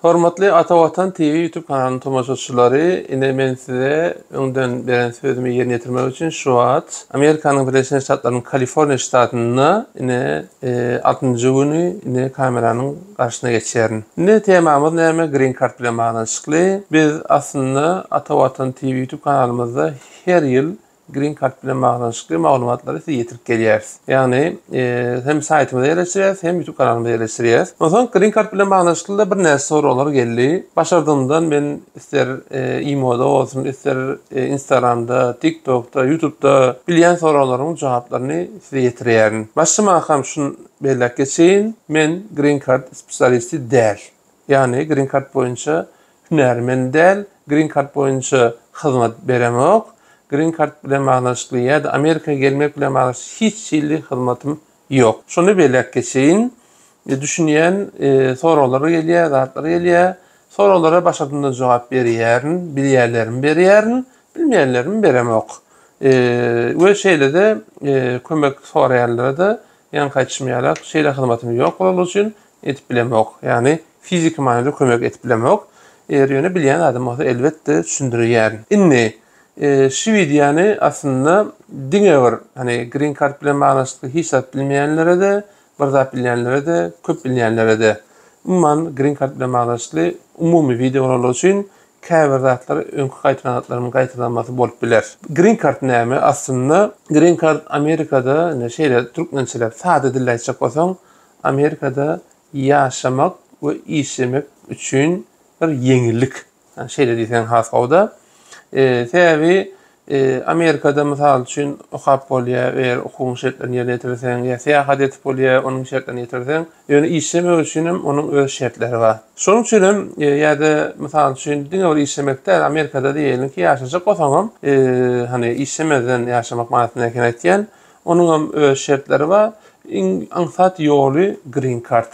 Hormatly Ata Watan TV YouTube kanalynyň tomoşaçylary, ine men size öňden beren sözümi ýerine ýetirmek üçin şu wagt Amerikanyň Birleşik Ştatlarynyň Kaliforniýa ştatyna ine 6-njy güni ine kameranyň garşyna geçýärin. Ne temamyz näme? Green Card bilen baglanşykly. Biz aslında Ata Watan TV YouTube kanalymyzda her ýyl Green Card bilen baglanşykly maglumatlary size ýetirip gelýäris. Ýani hem saytymyzda ýerleşdirýäris, hem YouTube kanalymyzda ýerleşdirýäris. Ondan Green Card bilen baglanşykly bir näse soralar geldi. Başardymdan men ister e-mailda bolsun, ister Instagramda, TikTokda, YouTube'da bilýän soralaryň jogaplaryny size ýetirýärin. Başlama ham şunu belläp geçeýin. Men Green Card spesialisti däl. Ýani Green Card boýunça hünärmen däl, Green Card boýunça hyzmat beremok. Green Card bilen baglanşykly ýa-da Amerika'ya gelmek bilen baglanşykly hiç şeýle hyzmatym ýok. Şonu belläp geçeýin. Düşünýän soralary gelýär, zatlary gelýär. Soralara başardymdan jogap berýärin, bilýärlerim berýärin, bilmeýänlerim beremok. We şeýle de kömek soraýanlara da ýan kaçmaýarak şeýle hyzmatym ýok bolaly üçin etip bilemok. Ýani fizik manada kömek etip bilemok. Eger ýöne bilýän adam bolsa elbetde düşündirýärin. Inni şu videony aslında diňe bir hani Green Card bilen baglanşykly hiç zat bilmeýänlere de, bir zat bilýänlere de, köp bilýänlere de. Umman Green Card bilen baglanşykly umumy videolar üçin käbir zatlar öňkü gaýtranatlaryň gaýtranmasy bolup biler. Green Card näme? Aslında Green Card Amerikada ne şeýle türkmençelep sade dilde aýtjak bolsaň, Amerikada ýaşamak we işlemek üçin bir ýeňillik. Yani şeýle diýsen has gowda. Täbi Amerikada mysal üçin okap bolýar, eger okuň şertlerini ýerine ýetirseň, ýa seýahat etip bolýar, onuň şertlerini ýetirseň, ýöne işlemek üçin onuň öz şertleri bar. Şonuň üçin ýa-da mysal üçin diňe bir işlemekde Amerikada diýelim ki ýaşajak bolsaň, hani işlemeden ýaşamak manasyna aýtýan, onuň öz şertleri bar. Iň aňsat ýoly Green Card.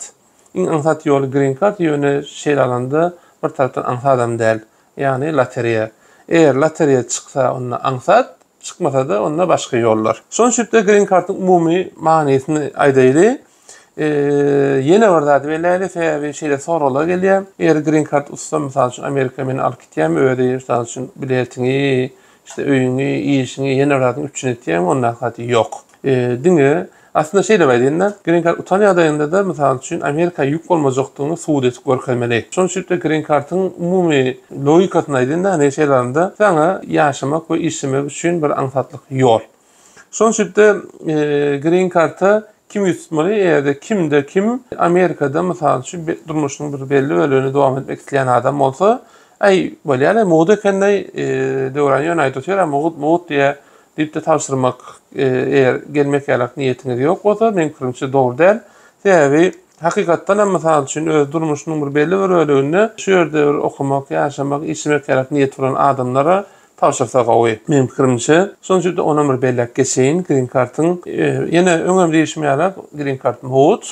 Iň aňsat ýoly Green Card ýöne şeýle alanda bir tarapdan aňsat adam däl, ýani loteriýa. Eğer loteriya çıksa onunla aňsat, çıkmasa da onunla başka yollar. Son şüpte Green Card'ın umumi manasyny aýdaýly. Yine orada belli şeyle soralar gelýär. Eğer Green Card usta mysal üçin Amerika meni alyp gitýär, öýde mysal üçin biletini, işte öýüňi, işini yine orada üçin etýär, onun aňsaty ýok. Diňe aslında şeýle baýdynda Green Card utan ýagdaýynda da mysal üçin Amerika ýük bolmajagdygyny suwd etip görkezmeli. Şoň üçin Green Card'ın umumy logikasyny aýdynda ne şeýlerde sana ýaşamak we işlemek üçin bir aňsatlyk ýol. Şoň üçin Green Card'a kim ýutmaly? Eger kimde kim Amerikada mysal üçin durmuşynyň bir belli bölügini dowam etmek isleýän adam bolsa, bolýar, moda kenday döwran ýöne aýdýar, moda diýe dipde tavsyrmak eger gelmek ýalak niýetiňiz ýok bolsa, men pikirimçe dogry däl. Täbi hakykatdan hem mysal üçin öz durmuşynyň bir belli bir bölügini şu ýerde okumak, ýaşamak, işlemek ýalak niýet bolan adamlara tavsyrsa gowy. Men pikirimçe şoň üçin ona bir belläp geçeýin. Green Card'ın ýene öňem diýişmeýärek Green Card mowt,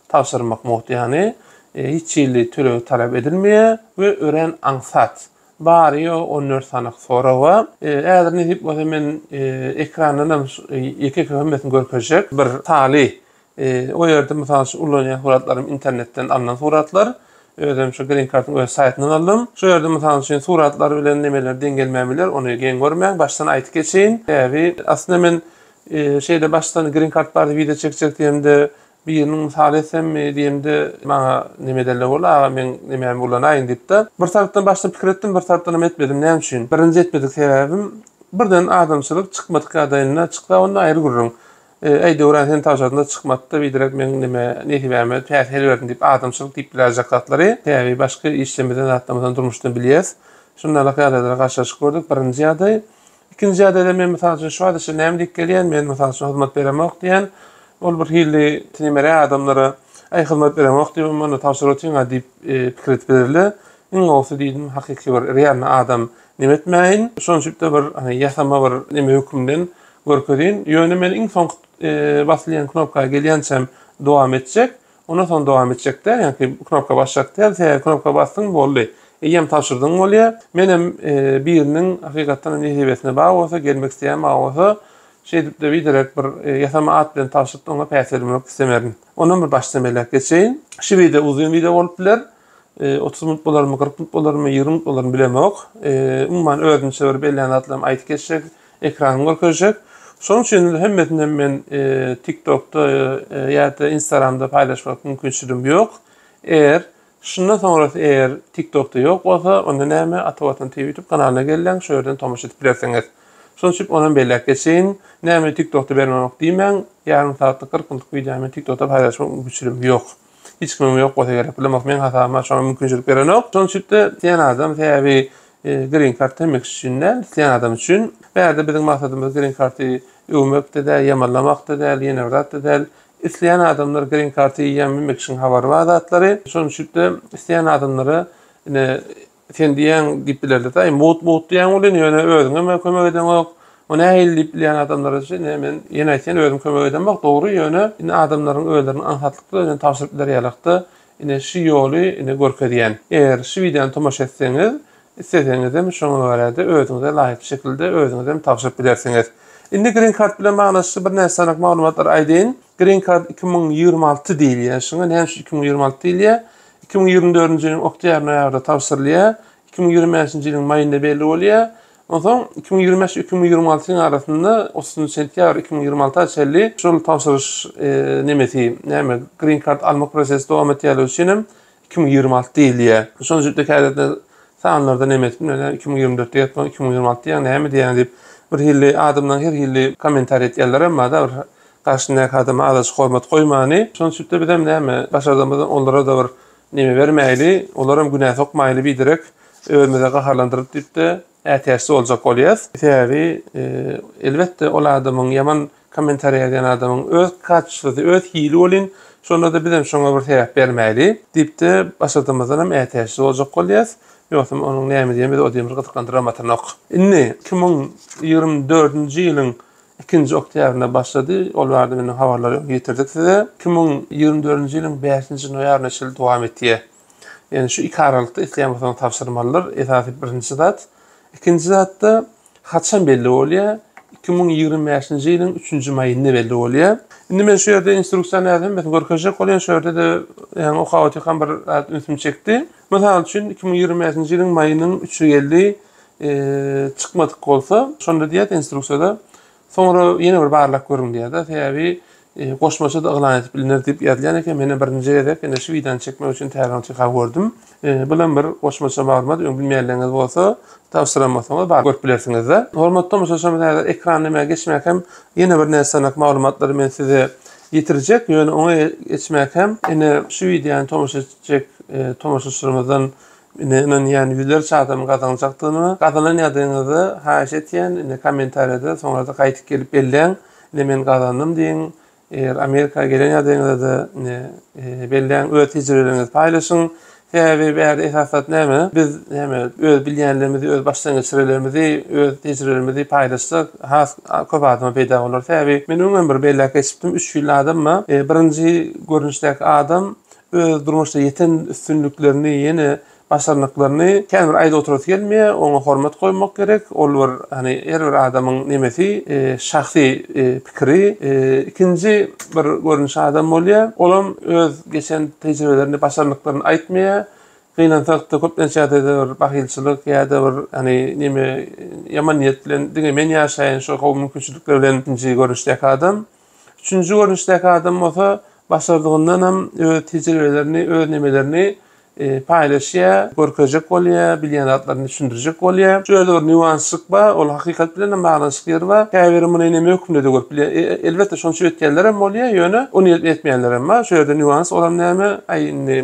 tavsyrmak mowt ýani hiç ýyly töle talap edilmeýär we ören aňsat. Bari 14 sanak sonra wa eger ne dip bolsa men ekrandan iki hömmetini görkezjek bir tali o ýerde mysal ulanýan suratlarym internetden alınan suratlar özüm şu Green Card'ın öz saytynyň aldım. Şu ýerde mysal üçin suratlar bilen nemeler dengelmämiler, onu gen görmäň, baştan aýtyp geçeýin. Aslında men şeýle baştan Green Card bardy video çekjek diýemde birinin misal etsem diýemde maňa neme delle bolar, men näme bolanaýyn diýipde. Bir tarapdan başdan pikir etdim, bir tarapdan etmedim. Näme üçin? Birinji etmedik sebäbim birden adamçylyk çykmadyk adaýyna çyksa onu aýry görürüm. Döwran sen tawşadynda çykmatda bir direkt men neme näme täsir berdim diýip adamçylyk diýip biläjek zatlary. Täbi başga işlemeden atlamadan durmuşdan bilýäs. Şunda alakalara gaşaşyk gördük birinji ýagdaý. Ikinji ýagdaýda men mysal üçin şu adamça näme diýip gelýän, men mysal üçin hyzmat beremok diýen ol bir hilli tinimere adamlara hyzmat beremok diýip onu tawşyryp diýip pikir etip berýärler. Iň olsa diýdim hakyky bir real adam neme etmäýin. Şoň üçin bir hani ýasama bir neme hökümden görkezin. Ýöne men iň soň basylýan knopkaga gelýänçem dowam etjek. Ondan soň dowam etjekde, ýani knopka başlakda, knopka basyň boldy. Ýem tawşyrdyň bolýar. Menem biriniň hakykatdan nähebesine baý bolsa, gelmek isleýän baý bolsa, şeýdipde bir direkt bir ýasama at bilen tawşyryp oňa päsirmek istemedim. Onu bir başdan belläp geçeýin. Şu video uzun video bolup biler. 30 minut bolarmy, 40 minut bolarmy, 20 minut bolarmy bilemok. Umman özünçe bir belli anlatlam aýtyp geçsek, ekranyny görkezek. Şonuň üçin hemmetinden men TikTok'da ýa-da Instagram'da paýlaşmak mümkinçiligim ýok. Şundan sonra TikTok'da ýok bolsa, onda näme Atawatan TV YouTube kanalyna gelýän, şu ýerden tomaşa edip bilersiňiz. Şonuň üçin onuň belläp geçeýin. Näme TikTok'da bermek diýmän, ýarym saatlyk 40 minutlyk videomy TikTok'da paýlaşmak mümkinçiligim ýok. Hiç kimim ýok bolsa gerek bilemek men hatama şoňa mümkinçilik berenok. Şonuň üçin diýen adam täbi green card demek üçin diýen adam üçin bäde biziň maksatymyz green cardy öwmekde de, ýamanlamakda da, ýene-bir da. İsteyen adamlar green card'ı ýememek üçin habar wadatlary. Şonuň üçin isteyen adamlara sen diýen giplerle taý mut diýen bolan ýöne özüňe kömek edemek. Ona aýylyp bilen adamlar üçin men ýene aýtýan özüm kömek edemek dogry ýöne. Ine adamlaryň özlerini anhatlyklary bilen tapşyryplar ýalykdy. Ine şu ýoly görkezýän. Eger şu videony tomaşa etseňiz, isteseňiz hem şoňa barada özüňize laýyk şekilde özüňize hem tapşyryp bilersiňiz. Indi green card bilen magnaşy bir näsä maglumatlar aýdyn. Green card 2026 diýilýär. Şoňa näme 2026 diýilýär? 2024-nji ýylyň oktýabr aýarynda tapşyrylýar. 2025-nji ýylyň maýynda belli bolýar. Ondan 2025-2026 arasynda 30 sentyabr 2026 açyldy. Şol tapşyryş näme green card almak prosesi dowam etýär üçin 2026 diýilýär. Şoň jüpde kädet sanlarda näme 2024 ýa-da 2026 ýa näme diýen diýip bir hilli adamdan her hilli komentar etýärler, emma da bir karşındaky adama adaş hormat goýmany. Şoň üçin bizem näme başardymyzdan onlara da bir näme bermäýli, olaram günah sokmaýly bidirek özümize gaharlandyryp diýipdi. Ätäşli boljak bolýar. Täbi elbetde ol adamyň ýaman komentar edýän adamyň öz kaçşysy, öz hili bolyn. Şonda da bizem şoňa bir täýip bermäýli diýipdi. Başardymyzdan hem ätäşli boljak bolýar. Ýoksa onuň näme diýmedi, o diýmir gytyklandyramatynak. Indi 2024-nji ýylyň 2-nji oktýabrynda başlady. Ol barada meniň habarlary ýetirdik size. 2024-nji ýylyň 5-nji noýabryna çyl dowam etdi. Yani şu iki aralykda isleýän tapşyrmalar esasy birinji zat. İkinci zatda haçan belli bolýar. 2025-nji ýylyň 3-nji maýynda belli bolýar. Indi men şu ýerde instruksiýa ýazdım, men görkezek bolýan şu ýerde de ýani okawaty ham bir ünsüm çekdi. Mesela üçin 2025-nji ýylyň maýynyň 3-ü geldi, çykmadyk bolsa, şonda diýet instruksiýada sonra ýene bir barlak görüň diýär. Täbi goşmaça da ýalan edip bilinir diýip ýazýan eken, meni birinji edip ene şu videony çekmek üçin täýärlenip çyka gördüm. Bilen bir goşmaça maglumat bilmeýänleriniz bolsa, tawsyramasaňyz bar görüp bilersiňiz de. Hormatly tamaşaçylar, ekranyma geçmek hem ýene bir näsä maglumatlary men size ýetirjek. Ýöne oňa geçmek hem ene şu videony tamaşa edecek tamaşaçylarymyzdan yani yüzlerce adam kazanacakdygyny, kazanan ýadyňyzy haýyş etýän, kommentarda sonra da gaýtyp gelip belläň, men kazandym diýen. Eğer Amerika gelen ýadyňyzda da belläň öz tejribelerini paýlaşyň. Täbi bäri esasat näme? Biz näme öz bilýänlerimizi, öz başdan geçirelerimizi, öz tejribelerimizi paýlaşsak, köp adam peýda bolar. Täbi men öňden bir belläk geçipdim, 3 ýyl adamma. Birinji görünüşdäki adam öz durmuşda ýeten üstünlüklerini, ýene başarnyklaryny kendi bir aýda oturup gelmeýär, oňa hormat goýmak gerek. Ol bir hani her bir adamyň nemesi, şahsy pikiri, ikinji bir görünüş adam bolýar. Olam öz geçen tejribelerini, başarnyklaryny aýtmaýar. Gynançakda köplençe ýerde bir bahilçilik ýa-da bir hani neme ýaman niýet bilen diňe men ýaşaýan şu gowy mümkinçilikler bilen ikinji görünüşdäki adam. Üçüncü görünüşdäki adam bolsa başardygyndan hem öz tejribelerini, öz nemelerini paýlaşýar, görkezek bolýar, bilýän zatlaryny düşündirjek bolýar. Şöyle bir nüanslyk bar, ol hakykat bilen baglanşyk ýeri bar. Käbir muny näme hökümde de görüp bilýär. Elbetde şonça etkenler hem bolýar, ýöne ony etmeýänler hem bar. Şöyle nüans olam näme?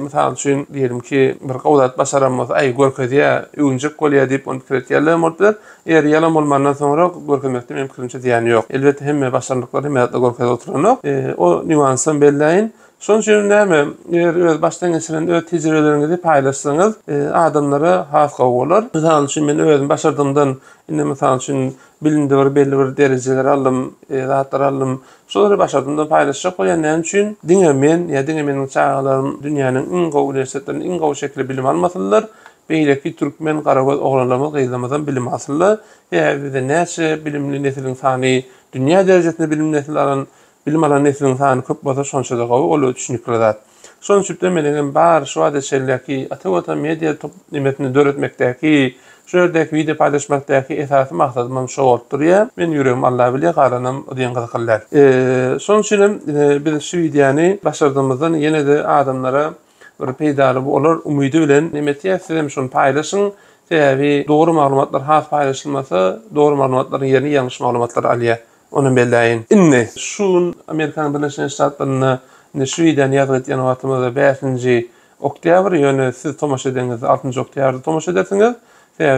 Mysal üçin diýelim ki, bir gowdat başaramasa, görkezýär, öňjek bolýar diýip onu kiretýärler bolýar. Eger ýalan bolmandan soňra görkezmekde mümkinçe diýen ýok. Elbetde hemme başarlyklary hemme görkez oturanok. O nüansdan belläýin. Şoň üçin näme? Eger öz başdan geçiren öz tejribelerinizi paýlaşsaňyz, adamlara haýyka bolar. Mysal üçin men özüm başardymdan, indi mysal üçin bilimde belli bir derejeler aldym, zatlar aldym. Şolary başardymdan paýlaşjak bolýan näme üçin? Diňe men ýa diňe meniň çağlarym dünýäniň iň gowy universitetlerinde iň gowy şekilde bilim almasylar. Beýleki türkmen garagöz oglanlarymyz gyzlamadan bilim alsylar. Bize näçe bilimli nesiliň sany, dünýä derejesinde bilim alan nesliniň sany köp bolsa şonça da gowy ol düşünükler zat. Şoň üçin meniň bar şu adeşelläki ata-wata media nimetini döretmekdäki, şu ýerdäki video paýlaşmakdäki esasy maksatym şo bolup durýar. Men ýüregim Allah bilir, galanam diýen gyzyklar. Şoň üçin biz şu videony başardığımızdan ýene de adamlara bir peýdaly bolar umydy bilen nimet ýa-da şonu paýlaşyň. Täbi dogry maglumatlar has paýlaşylmasa, dogry maglumatlaryň ýerine ýalňyş maglumatlar alýar. Onu belläýin. Inne şu Amerikan Birleşik Ştatlaryna şu videony ýazyp ýan wagtymyzda 5-nji oktyabr ýöne siz tomaşa edeniniz 6-njy oktyabrda tomaşa edersiniz.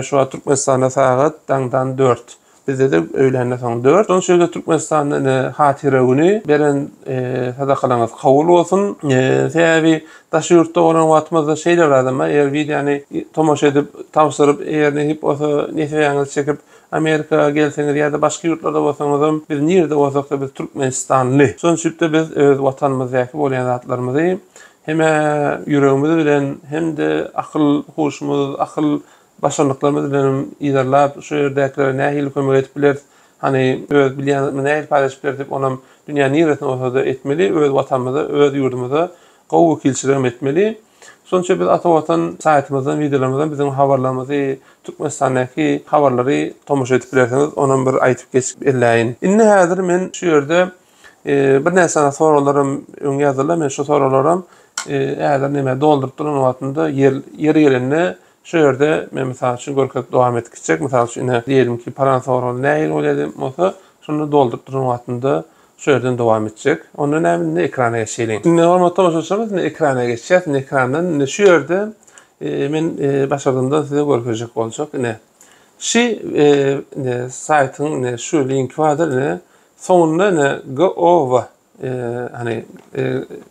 Şu Türkmenistanda saat daňdan 4. Bizde de öýlende soň 4. Şoň şeýle Türkmenistanyň hatira güni beren sadakalaňyz kabul bolsun. Täbi daşy ýurtda bolan wagtymyzda şeýle biradym. Eger videony tomaşa edip tapşyryp eger hep osa neseýäňiz çekip Amerika gelseňiz ýa-da başga ýurtlarda bolsaňyz biz nerede bolsak da biz Türkmenistanly. Şoň üçin biz öz watanymyzdaky bolan zatlarymyzy hem ýüregimiz bilen hem de akyl hoşumuz, akyl başarylyklarymyz bilen ilerläp şu ýerdäkilere nähili kömek edip biler. Hani öz bilýän nähili paýlaşyp berip onam dünýä niretini olsa da etmeli, öz watanymyza, öz ýurdumyza gowy kilçilerim etmeli. Sonuçta biz ata-watan saytymyzdan, videolarymyzdan bizim habarlarymyzy, Türkmenistandaky habarlary tomaşa edip bilersiňiz, onuň bir aýtyp geçip elläýin. Indi häzir men şu ýerde bir näsä soralarym öňe ýazdylar. Men şu soralarym äger näme doldurup duran wagtynda ýeri gelende şu ýerde men mysal üçin görkezip dowam etjek. Mysal üçin diýelim ki, paran soraly näil bolýar bolsa, şonu doldurup duran wagtynda şu ýerden dowam etjek. Onu näme ekrana geçelim. Normal tomaşaçymyz ekrana geçýär. Ekrandan şu ýerde men başardığımda size görkezek boljak. Şu saytyň şu link bardyr. Sonunda gov hani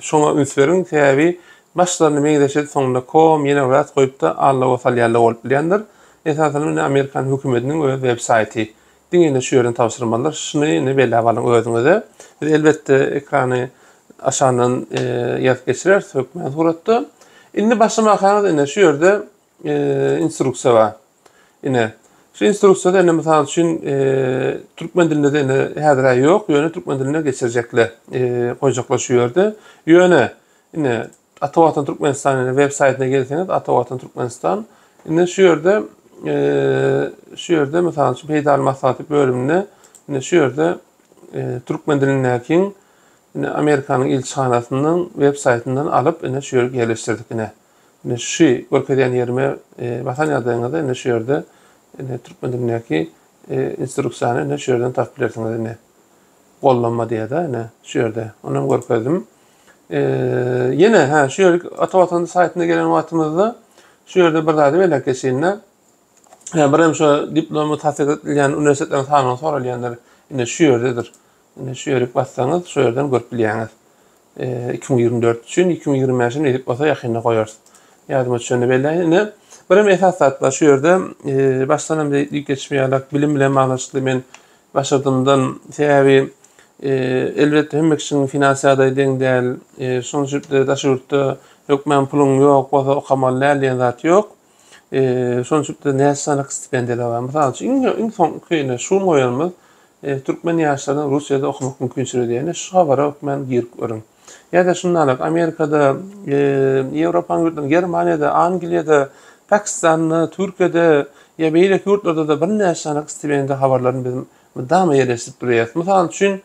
şoňa ünsberiň täbi başlaryny meňdeşet sonunda com ýene bir goýup da alla wasalýarly bolup bilýändir. Esasen Amerikan hökümetiniň öz web saýty. Diňe şu ýerden tapşyrmalar şuny belli balyň özüňize. Biz elbetde ekrany aşandan ýazyp geçirer, sökmän suratda. Indi başlamagyňyz şu ýerde instruksiýa bar. Şu instruksiyada mesela üçün Türkmen dilinde de häzir ýok, ýöne Türkmen diline geçirecekler, koyacaklar şu ýerde. Ýöne ata-watan Türkmenistanyň web saýtyna gelseňiz, ata-watan Türkmenistan. Indi şu ýerde mesela şu peýdaly maslahaty bölümine şu ýerde Türkmen dilinäki Amerikanyň ilçihanasynyň web saýtyndan alyp şu ýerge yerleşdirdik. Şu görkezýän ýerime basan ýazdyňyzda şu ýerde Türkmen dilinäki instruksiýany şu ýerden tapyp bilersiňiz. Gollanma diýe de şu ýerde. Onu görkezdim. Ýene şu ýerde ata-watan saýtyna gelen wagtymyzda şu ýerde bir zady belek geçýänler. Birim şu diplomy tahsil edilýän uniwersitetlerin sanyny soralýanlar şu ýerdedir. Şu ýere bassaňyz şu ýerden görüp bilýäňiz. 2024 üçin 2025-nji edip bolsa ýakyna goýarsyz. Ýadyma düşende belli. Birim esasatlar şu ýerde başlanam diýip geçmeýärler. Bilim bilen magnaşykly men başardymdan täbi elbetde hemme kişinin finansiýada deň däl. Şoň üçin daşy ýurtda ýok men pulum ýok, bolsa okamallar diýen zat ýok. Şoň üçin näçe stipendiýalar bar. Mysal üçin iň soňky şu moýalymyz Türkmen ýaşlaryň Russiýada okumak mümkinçiligi diýeni şu habara men girip görün. Ýa-da şundan Amerikada, Ýewropanyň ýurtlarynda, Germaniýada, Angliýada, Pakistan'da, Türkiye'de ya beýle ýurtlarda da bir näçe stipendiýa habarlaryny bizim dama ýerleşdirip durýar. Mysal üçin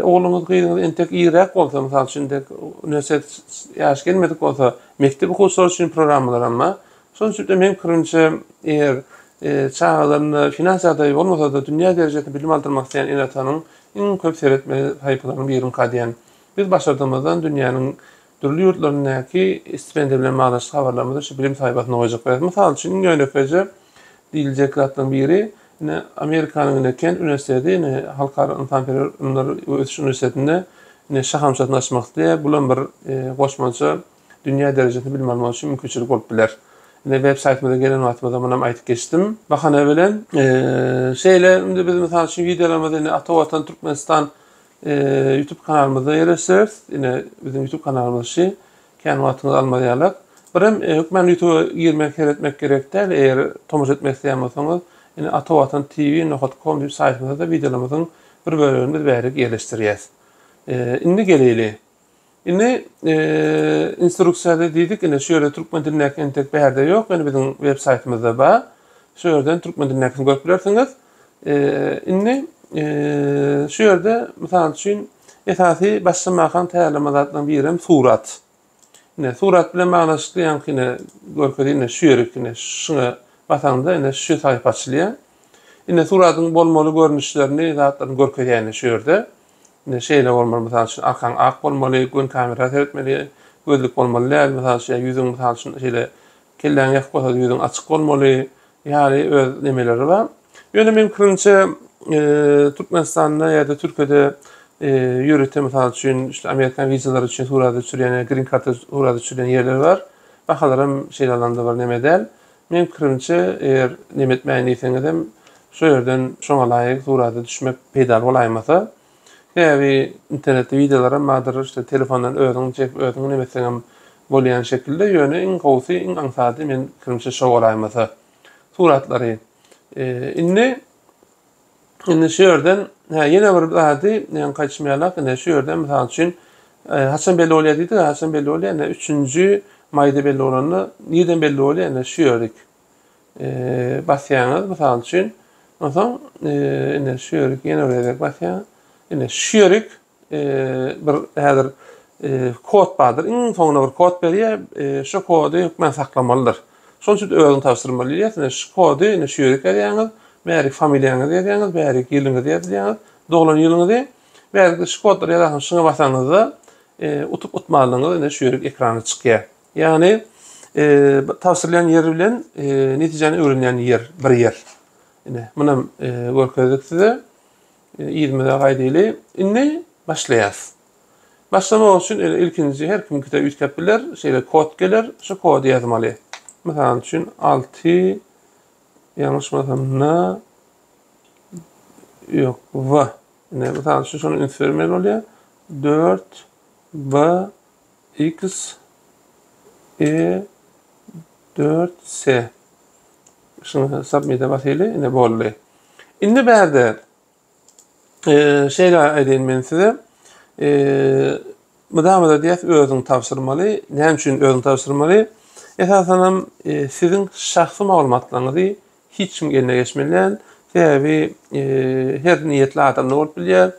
oğluňyz gyýdyňyz entek ýyrek bolsa, mysal üçin de üniversitet ýaş gelmedik bolsa, mektep okuwçylar üçin programmalar amma şoň üçin men kirinçe çağlarynda finansiýada bolmasa da dünýä derejesinde bilim aldyrmak isteýän elatanyň iň köp seretme haýpylaryny birim kadýan. Biz başardığımızdan dünýäniň türlü ýurtlaryndaky stipendiýa bilen magnaşyk habarlarymyzy şu bilim saýbatyna goýjak. Mysal üçin ýönekeje diýiljek zatlaryň biri Amerikanyň Kent Üniversitesinde halkara ünvanlar üniversitetinde şahamşatny açmak diýip bulan bir goşmaça dünýä derejesinde bilim almak üçin mümkinçilik bolup biler. Web saýtymyza gelen wagtymda munam aýtyp geçdim. Bahana bilen şeýle biz mysal üçin videolarymyzy ata-watan Türkmenistan YouTube kanalymyza ýerleşdirip, bizim YouTube kanalymyzy kän wagtyňyzy almaýarlar. Birim hökmen YouTube girmek etmek gerek däl. Eger tomuş etmek isleýän bolsaňyz, atawatantv.com diýip saýtymyzda videolarymyzyň bir bölümini bärik ýerleşdirýäs. Indi geleli. Ine instruksiyada dedik, ine şöyle Türkmen diline entek berde yok. Yani bizim web saytımızda var. Şöyle Türkmen diline görüp bilersiniz. Ine şöyle misal üçün esasy başlamagan täýärlemelerden birim surat. Ine surat bilen magnaşykly ýa-ni görkezine şüýerikine şuna basanda ine şu sayfa açylýar. Ine suratyň bolmaly görnüşlerini zatlaryny görkezýärni şu ýerde. Ine şeýle bolmaly, mysal üçin arkaň ak bolmaly, gün kamera seretmeli, gözlük bolmaly, mysal üçin ýüzüň mysal üçin şeýle kelläň ýak bolsa ýüzüň açyk bolmaly, ýa-ni öz nemeleri bar. Ýöne men kirimçe Türkmenistanda ýa-da Türkiýede ýürüte mysal üçin işte Amerikan vizaları üçin surata düşürýän, green card surata düşürýän ýerler bar. Bahalaram şeýle bar nemedel. Men kirimçe eger nemetmäň diýseňizem şu ýerden şoňa laýyk surata düşmek peýda bolaýmasa, ýa-ni internetde videolara madyr işte telefondan özüň çek, özüň nemeseňem bolýan şekilde ýöne iň gowsy, iň aňsady men kirimçe şo bolaýmasa suratlary. Indi şu ýerden ýene bir zady, ýani kaçmaýarlar, indi şu ýerden mysal üçin Hasan belli bolýar diýdi, Hasan belli bolýar, 3-nji maýda belli bolany, ýerden belli bolýar, şu ýerdik. Basýaňyz mysal üçin, onsoň indi şu ýerdik ýene bir basýaň. Indi şu ýerik bir häzir kod bardyr. Iň soňuna bir kod berýär, şu kody hökmen saklamalydyr. Şoň üçin özüň tapşyrmaly ýa-ni şu kody indi şu ýerik ýaňyz, bärik familiýaňyz ýaňyz, bärik ýylyňyz ýaňyz, doglan ýylyňyz, bärik şu kodlary ýazan şuňa basaňyzda utup utmalygyňyz indi şu ýerik ekrana çykýar. Ýani tapşyrılan ýer bilen netijeni öwrenýän ýer bir ýer. Indi muny görkezdik size. İzmir'de gaýdyly. Indi başlaýas. Başlamak üçin ilkinji her kim kitap ýetkep biler, şeýle kod gelir, şu kody ýazmaly. Mesela üçin 6 ýalňyşmasam n yok v. Ne mesela şu şonu infermel bolýar. 4 b x e 4 c. Şunu submit'e basyly, ine bolly. Indi berde şeýle aýdyn men size. Mudamada diýip özüň tapşyrmaly. Näme üçin özüň tapşyrmaly? Esasen siziň şahsy maglumatlaryňyzy hiç kim eline geçmeli. Sebäbi her niýetli adamlar bolup bilýär.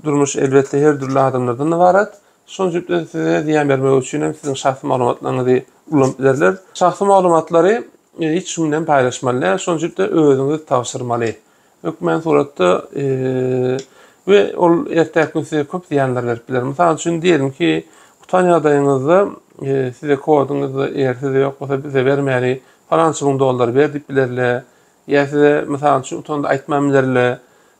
Durmuş elbetde her türlü adamlardan barat. Şoň üçin size diýen bermek üçin siziň şahsy maglumatlaryňyzy ulanıp bilerler. Şahsy maglumatlary hiç kim bilen paýlaşmaly. Şoň üçin özüňiz tapşyrmaly. Hökmen suratda ve ol ertäk gün size köp diýenler berip biler. Mysal üçin diýelim ki, utan ýagdaýyňyzda size koduňyzy eger size ýok bolsa bize bermäli, falançy $1000 berdip bilerler. Ýa size mysal üçin utanda aýtmam bilerler.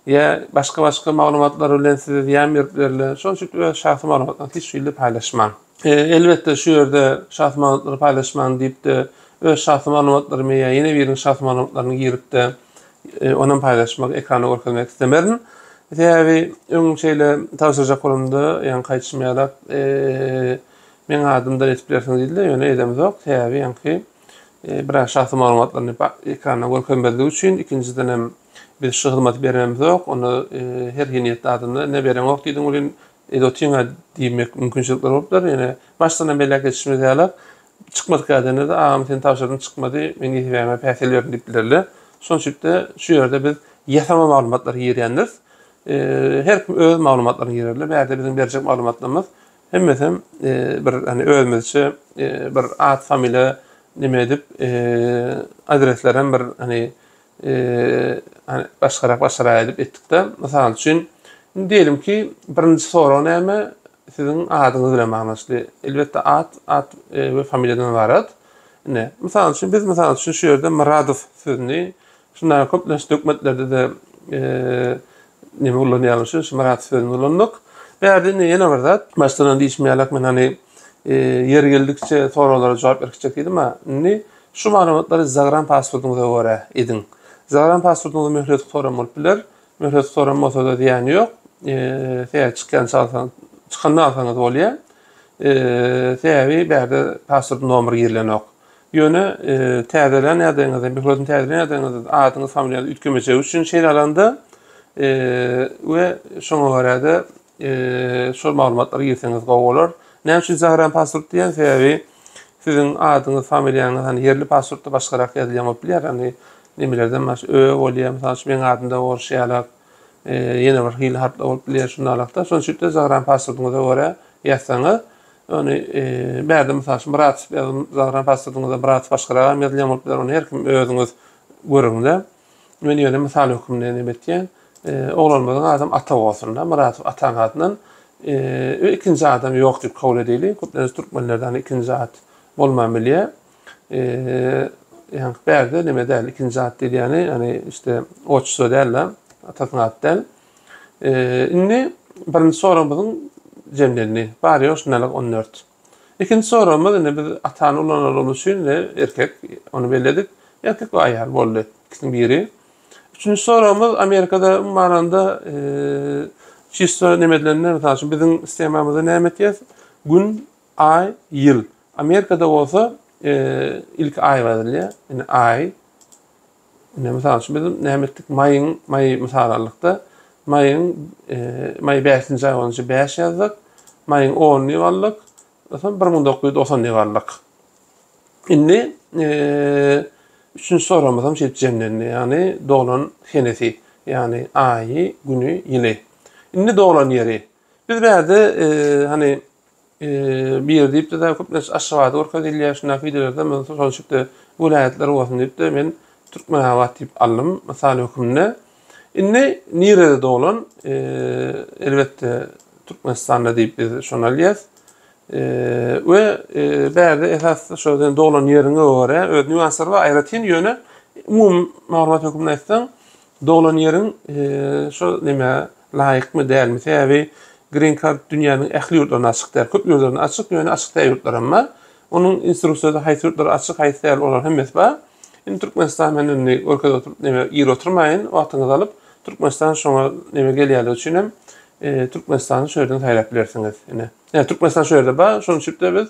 Ýa başga maglumatlar bilen size diýen berip bilerler. Şoň üçin öz şahsy maglumatlaryny hiç şeýle paýlaşman. Elbetde şu ýerde şahsy maglumatlary paýlaşman diýip de öz şahsy maglumatlarymy ýa ýene biriň şahsy maglumatlaryny girip de onuň paýlaşmak, ekrana görkezmek istemerin. Sebäbi öň şeýle tawsyrjak bolanda, ýani kaçmaýarlar, men adymdan etip bilersiňiz diýildi, ýöne edemiz ok. Sebäbi ýani bir şahsy maglumatlaryny ekrana görkezmek üçin ikinciden hem biz şu hyzmat bermemiz ok. Onu her ýenetli adamda ne berem ok diýdiň ulen edotiňa diýmek mümkinçilikler bolupdyr. Ýani başdan belli geçişimiz ýaly çykmadyk adamda "Aa, sen tawşyrdan çykmady, men ýetibäme päsel berdim" diýip bilerler. Şoň üçin şu ýerde biz ýasama maglumatlary ýerýändir. Her kim öz maglumatlaryny ýerler. Bäde bizim berjek maglumatlarymyz hemmesem bir hani özümizçe bir ad, familiýa nime edip adreslerden bir hani başgarak edip etdikde, mysal üçin diýelim ki, birinji soraw näme? Siziň adyňyz bilen magnaşly. Elbetde ad we familiýadan barat. Ne? Mysal üçin biz şu ýerde Muradow sözüni şundan köplenç dokumentlerde de nime ullanýarlar, şu Muradow sözüni ullandyk. Bäde ýene bir zat, başdan diýişmeýärler, men hani yer geldikçe sorawlara jogap beripçek diýdim, şu maglumatlary Zagran pasportuňyza görä edin. Zagran pasportuňyzy möhlet soram bolup biler. Möhlet soram bolsa da diýeni ýok. Çykandan alsaňyz bolýar. Sebäbi bäde pasport nomery ýerlenok. Ýöne täzelen ýadyňyzda, möhletin täzelen ýadyňyzda adyňyz, familiýaňyz ütkemeçe üçin şeýle alanda we şoňa görä de şu maglumatlary ýerseňiz gowy bolar. Näme üçin Zahran pasport diýen sebäbi sizin adyňyz, familiýaňyz hani yerli pasportda başgarak ýazylýan bolup bilýär. Hani nimelerden baş bolýar, mesela meň adymda borşýarlar, ýene bir hili harplar bolup bilýär şundalykda. Şoň üçin Zahran pasportuňyza görä ýazsaňyz, onu bärde mesela Murat Zahran pasportuňyza Murat başgarak ýazylýan bolup bilýär. Onu her kim özüňiz görüňde. Men ýöne misal hökümden etýän, oglanmadan adam ata bolsun da, Murat ataň adynyň ikinji adam ýok diýip kabul edýär. Köpleri türkmenlerden ikinji at bolman bilýär. Yani bärde nime däl ikinji at diýär, yani işte oçso däl, ataň at däl. Indi birinji soramyzyň jemlerini bar ýok şunalyk 14. İkinji soramyz indi biz atany ulanalım üçin erkek onu belledik. Erkek we aýal boldy. İkisiň biri. Üçüncü soramyz Amerikada maranda çisto nemedlerine mesela bizim istemamızda näme etýär? Gün, ay, ýyl. Amerikada bolsa ilk ay berýär. Yani ay. Mesela bizim näme etdik? May misallarlykda maýyň may 5-nji ay bolunca 5 ýazdyk. Maýyň 10-ny ýyllyk. Mesela 1990 ýyllyk. Indi üçüncü soramyzam şeýdjemlerini, yani dolan henesi, yani aýy, güni, ýyly. Indi dolan ýeri. Biz bärde hani bir diýip de köpleş aşgaýda orka dilýär şuna fidelerde men soňçukda vilayetler bolsun diýip de men Türkmen awat diýip aldym mysal hökümne. Indi nirede dolan elbetde Türkmenistanda diýip biz şonu alýas. We bärde esas şoňdan dolan ýerine görä öz nüanslar we aýratyn ýöne umum maglumat hökümne etsen dolan ýeriň şo nime laýykmy dälmi? Sebäbi Green Card dünýäniň ähli ýurtlaryna açykdyr. Köp ýurtlaryna açyk, ýöne açyk däl ýurtlar amma onuň instruksiýasy haýsy ýurtlar açyk, haýsy däl bolan hemmes bar. Indi Türkmenistan menen orkada oturup nime ýer oturmaýyn, wagtyňyzy alyp Türkmenistan şoňa nime gelýärler üçin hem Türkmenistany şöýden taýlap bilersiňiz. Yani Türkmenistan şöýerde bar, şoň üçin biz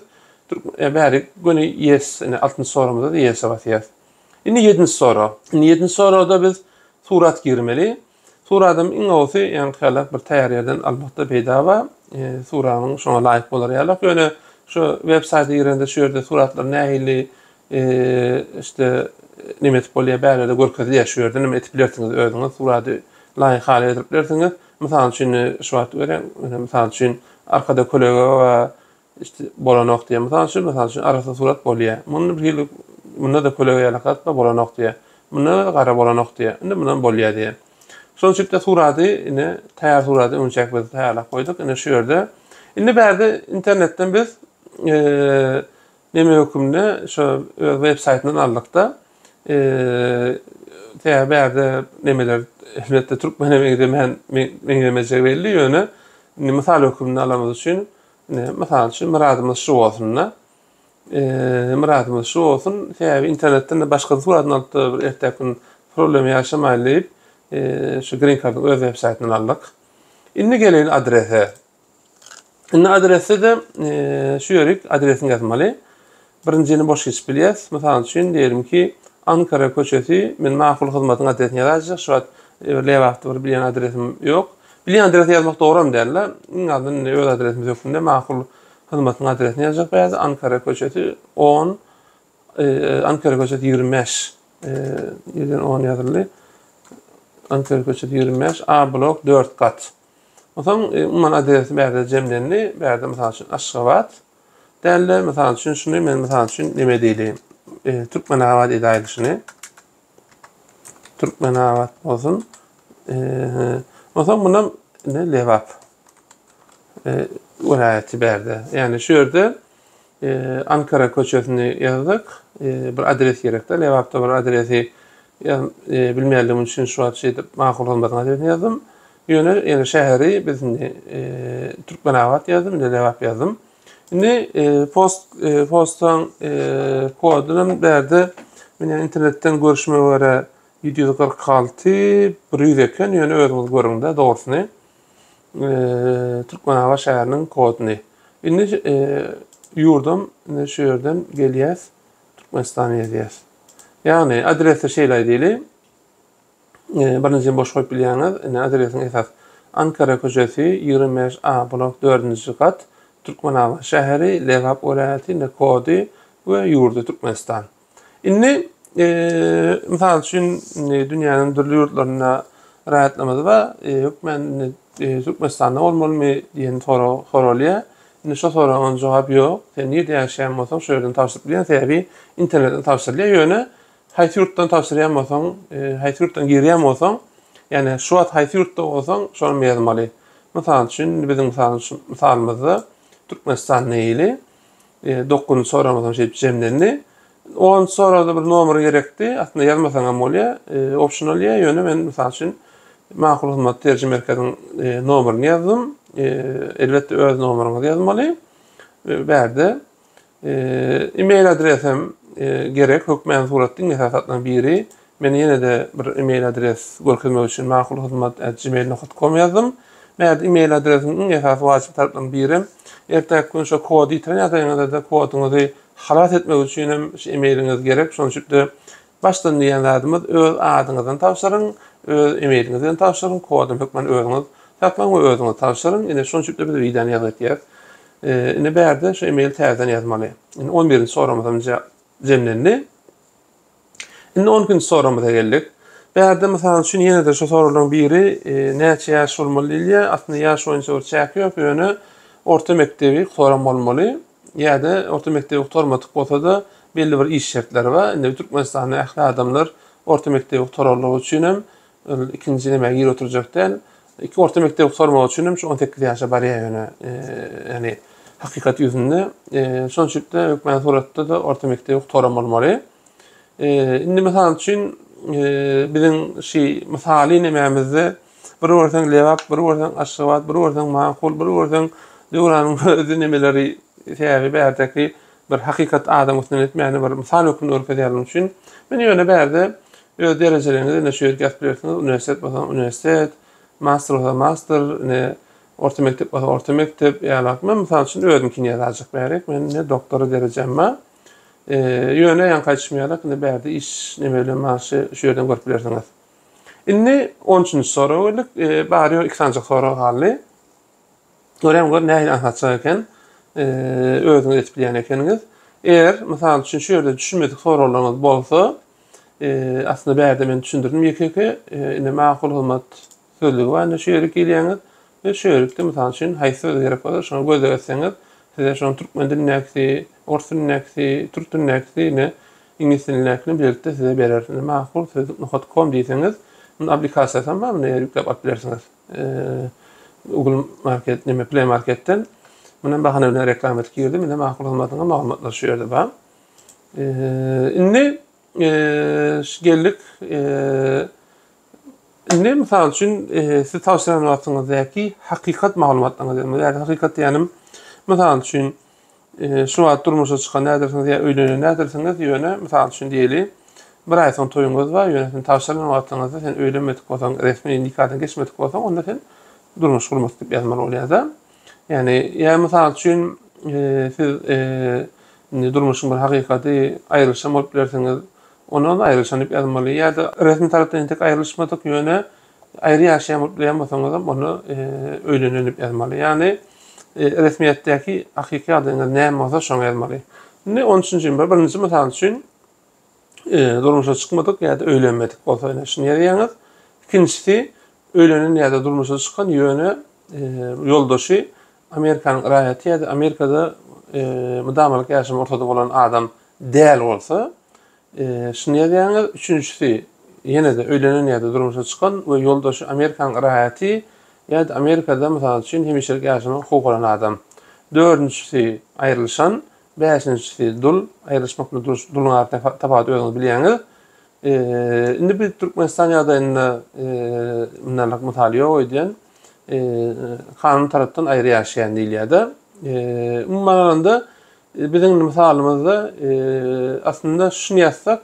bäri güni ýes, 6-njy soramyzda ýes batyýar. Indi 7-nji sora. Indi 7-nji sorada biz surat girmeli. Suradym iň awsy, ýani halak bir täýär ýerden albatda peýda bar. Suranyň şoňa laýyk bolar ýaly. Ýöne şu web saýty ýerinde şu ýerde suratlar nähili işte nimet bolýar bärede görkezýär şu ýerde nime etip bilersiňiz özüňiz suraty laýyk hale edip bilersiňiz. Mesela üçin şu wagt gören, mesela üçin arkada kolega we işte bolanok diýär. Mesela üçin arasynda surat bolýar. Munda da kolega ýalakat bolanok diýär. Munda gara bolanok diýär. Indi mundan bolýar diýär. Şoň üçin suraty ine täýär suraty öňçek biz täýärlap goýduk. Ine şu ýerde. Indi bärde internetden biz neme hökümne şu web saýtynyň aldykda täýär bärde nemeler elbetde Türkmen emegide men meňemejek belli ýöne misal hökümni alamaz üçin misal üçin muradymyz şu bolsun. Muradymyz şu bolsun. Täýär internetden de başga suratyny alyp bir ertekün problem ýaşamaýlyp şu Green Card'ın öz web saýtyny aldyk. Indi gelen adrese. Indi adrese de şu ýerik adresini ýazmaly. Birincini boş geçip bilýäs. Mesela üçin diýelim ki Ankara köçesi men makul hyzmatyň adresini ýazajak. Şu wagt lewapda bir bilýän adresim ýok. Bilýän adresini ýazmak dogram derler. Indi öz adresimiz ýokunda makul hyzmatyň adresini ýazajak. Bäzi Ankara köçesi 10 Ankara köçesi 25 ýerden 10 ýazyly. Ankara köçesi 25 A blok 4 kat. Otaň umman adresi bärde jemlenli, bärde mesela üçin Aşgabat. Dälle mesela üçin şunu men mesela üçin nime diýelim? Türkmen awat edaýlyşyny. Türkmen awat bolsun. Otaň bundan ne lewap? Vilayeti bärde. Yani şu ýerde Ankara köçesini ýazdyk. Bir adres gerekde. Lewapda bir adresi bilmeýärligim üçin şu wagt şeýde makul bolmadan adresini ýazdym. Ýöne şäheri bizni Türkmen awat ýazdym, lewap ýazdym. Indi postdan koduny bärde men internetten görüşme göre 746 100 eken ýöne özüňiz görüňde dogrusyny Türkmen awat şäheriniň koduny. Indi ýurdum şu ýerden gelýäs Türkmenistana ýazýas. Yani adresi şeýle diýili. Birinci boş goýup bilýäňiz, adresiniň esas Ankara köçesi 25 A blok 4-nji kat Türkmenalan şäheri, Lewap welaýaty, Kody we ýurdu Türkmenistan. Inni misal üçin dünýäniň dürli ýurtlaryna raýatlamady we hökmen Türkmenistanda bolmalymy diýen soralýa. Indi şo soragyň jogaby ýok. Sen nerede ýaşaýan bolsaň şo ýerden tapşyryp bilýän, sebäbi internetten tapşyrylýar ýöne haýsy ýurtdan tapşyrýan bolsaň, haýsy ýurtdan girýän bolsaň, ýani şu wagt haýsy ýurtda bolsaň, şonu ýazmaly. Mysal üçin biziň misalymyzda Türkmenistan näili 9-njy soramyzdan şeýip jemlendi. 10 sorada bir nomer gerekdi. Aslında ýazmasaň hem bolýar, optional ýöne men mysal üçin Makul hyzmat terjime merkeziň nomerini ýazdym. Elbetde öz nomeryňyzy ýazmaly. Berde e-mail adresem gerek, hökmen suratdyň esasatlaryň biri. Men ýene-de bir e-mail adres görkezmek üçin makulhyzmat@gmail.com ýazdym. Berde e-mail adresimiň esas wajyp taraplaryň biri. Ertäk gün şo kody ýazyňyzda kodyňyzy halat etmek üçin hem e-mailiňiz gerek. Şonuň üçin başdan diýenlerimiz öz adyňyzdan tapşyryň, öz e-mailiňizden tapşyryň, kodum hökmen özüňiz tapmaň we özüňiz tapşyryň. Ine şonuň üçin biz wiýdan ýazatýar. Ine berde şu e-mail täzeden ýazmaly. Ine 11-nji soramyzda jemlendi. Ine 10-njy soramyza geldik. Berde mesalan şunu ýene-de şu soralaryň biri näçe ýaş bolmaly? Aslında ýaş boýunça ölçäk ýok, ýöne orta mektebi soram bolmaly. Ýa-da orta mektebi tormatyk bolsa da belli bir iş şertleri bar. Indi Türkmenistanda ähli adamlar orta mektebi torarlygy üçin hem ikinji näme ýer oturjakdan iki orta mektebi tormak üçin hem 18 ýaşa barýar ýöne. Ýani hakykat ýüzünde şonuň üçin hökmen suratda da orta mektebi toramalmaly. Indi mesalan üçin biziň şi misaly nämämizde bir görseň Lewap, bir görseň Aşgabat, bir görseň Makul, bir görseň Döwranyň özü nämeleri sebäbi bärdeki bir hakykat adam üstüne etmeýän bir misal ökün örkezýärler üçin men ýöne bärde öz derejelerini näçe ýergäsiplersiniz, universitet bolsa universitet, master bolsa master, ne orta mektep bolsa orta mektep ýa-da men misal üçin özümkini ýazajak bärek, men ne doktora derejem bar. Ýöne ýan kaçmaýarlar, indi bärde iş nämeler maşy şu ýerden görüp bilersiňiz. Indi 13-nji soraga geldik, bary 2-nji soraga galy. Görem gör näme anlatjak eken, özüňiz etip bilýän ekeniňiz. Eğer mesela şu ýerde düşünmedik soralaryňyz bolsa, aslında bärde men düşündirdim ýeke ine makul hyzmat sözlügi bar, şu ýere gelýäňiz we şu ýerde mesela şun haýsy söz gerek bar, şonu gözleýänsiňiz, size şonu türkmen dilini näkisi, ors dilini näkisi, türk dilini näkisi, ne ingilis dilini näkisi birlikde size berer. Makul sözlük.com diýseňiz, bunu aplikasiýadan bar, ne ýüklep atlersiňiz. Google Market, näme Play Marketden Menen bahane bilen reklam etip girdim. Ine makul hyzmatyňa maglumatlar şu ýerde bar. Indi geldik. Indi misal üçin siz tawsiýe etdiňizdäki hakykat maglumatlaryňyzy, ýani hakykat ýanym misal üçin şu wagt durmuşa çykan nädersiňiz ýa öýlenen nädersiňiz ýöne misal üçin diýeli bir aý soň toýuňyz bar, ýöne tawsiýe etdiňizde sen öýlenmedik bolsaň, resmi nikahdan geçmedik bolsaň, onda sen durmuş gurmak diýip ýazmaly bolýar. Yani misal üçin siz durmuşyň bir hakykaty aýrylşan bolup bilersiňiz, ondan aýrylşan diýip ýazmaly. Ýa-da resmi tarapdan tek aýrylşmadyk ýöne aýry ýaşaýan bolup bilen bolsaňyz onu öýlenen diýip ýazmaly. Ýani resmiýetdäki hakyky adyňyz näme bolsa şoňa ýazmaly. Indi 13-nji birinji misal üçin durmuşa çykmadyk ýa-da öýlenmedik bolsa şunu ýazýaňyz. İkincisi öýlenen ýa-da durmuşa çykan ýöne ýoldaşy Amerikanyň raýaty ýa-da Amerikada mudamalyk ýaşam ortada bolan adam däl bolsa, şunu ýazýaňyz. Üçüncüsi ýene-de öýlenen ýa-da durmuşa çykan we ýoldaşy Amerikanyň raýaty ýa-da Amerikada mysal üçin hemişelik ýaşama hukuk bolan adam. Dördüncüsi aýrylşan, beşincisi dul, aýrylşmak bilen duluň arasynda tapat özüňiz bilýäňiz. Indi biz Türkmenistan ýagdaýynda mundalyk mutaliýa öýdýän kanun tarapdan ayrı yaşayan diýilýär. Umumanda biziň misalymyzda aslında şunu ýazsak,